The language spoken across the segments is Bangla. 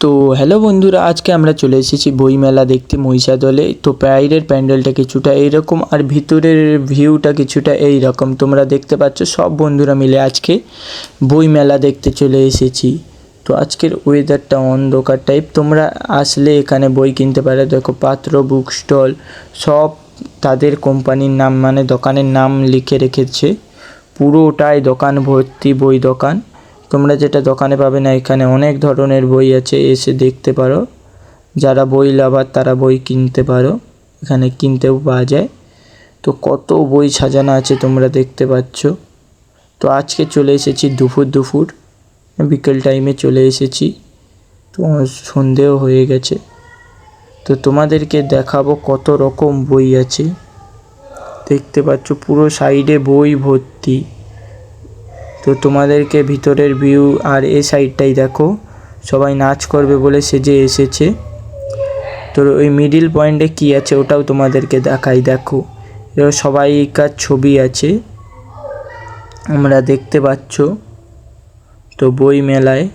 তো হ্যালো বন্ধুরা, আজকে আমরা চলে এসেছি বইমেলা দেখতে মহিষাদলে। তো বাইরের প্যান্ডেলটা কিছুটা এইরকম আর ভিতরের ভিউটা কিছুটা এই রকম। তোমরা দেখতে পাচ্ছ সব বন্ধুরা মিলে আজকে বইমেলা দেখতে চলে এসেছি। তো আজকের ওয়েদারটা অন্ধকার টাইপ, তোমরা আসলে এখানে বই কিনতে পারো। দেখো পাত্র বুক স্টল, সব তাদের কোম্পানির নাম মানে দোকানের নাম লিখে রেখেছে। পুরোটাই দোকান ভর্তি বই দোকান। তোমরা যেটা দোকানে পাবে না, এখানে অনেক ধরনের বই আছে, এসে দেখতে পারো। যারা বই লাভার তারা বই কিনতে পারো, এখানে কিনতেও পাওয়া যায়। তো কত বই সাজানো আছে তোমরা দেখতে পাচ্ছ। তো আজকে চলে এসেছি দুপুর বিকেল টাইমে চলে এসেছি। তো সন্ধেও হয়ে গেছে। তো তোমাদেরকে দেখাবো কত রকম বই আছে। দেখতে পাচ্ছ পুরো সাইডে বই ভর্তি। তো তোমাদেরকে ভিতরের ভিউ আর এই সাইডটাই দেখো, সবাই নাচ করবে বলে সেজে এসেছে। তো ওই মিডিল পয়েন্টে কি আছে ওটাও তোমাদেরকে দেখাই। দেখো এবার সবাইকার ছবি আছে, আমরা দেখতে পাচ্ছ। তো বই মেলায়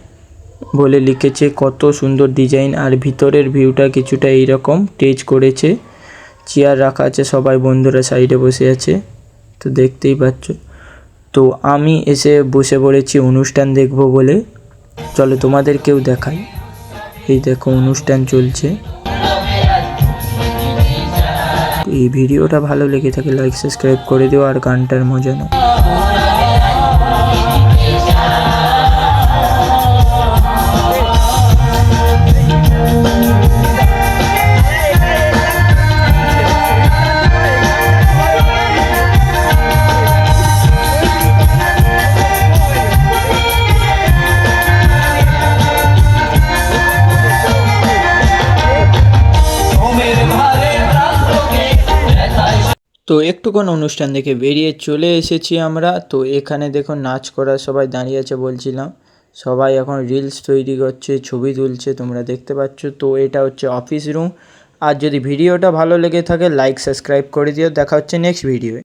বলে লিখেছে, কত সুন্দর ডিজাইন। আর ভিতরের ভিউটা কিছুটা এইরকম টেজ করেছে, চেয়ার রাখা আছে, সবাই বন্ধুরা সাইডে বসে আছে। তো দেখতেই পাচ্ছ। তো আমি এসে বসে পড়েছি অনুষ্ঠান দেখব বলে। চলো তোমাদেরকেও দেখাই। এই দেখো অনুষ্ঠান চলছে। এই ভিডিওটা ভালো লেগে থাকে লাইক সাবস্ক্রাইব করে দিও আর গানটার মজা নাও। তো একটুক্ষণ অনুষ্ঠান দেখে বেরিয়ে চলে এসেছি আমরা। তো এখানে দেখো নাচ করা সবাই দাঁড়িয়ে আছে বলছিলাম। সবাই এখন রিলস তৈরি করছে, ছবি তুলছে, তোমরা দেখতে পাচ্ছ। তো এটা হচ্ছে অফিস রুম। আর যদি ভিডিওটা ভালো লেগে থাকে লাইক সাবস্ক্রাইব করে দিও। দেখা হচ্ছে নেক্সট ভিডিওয়ে।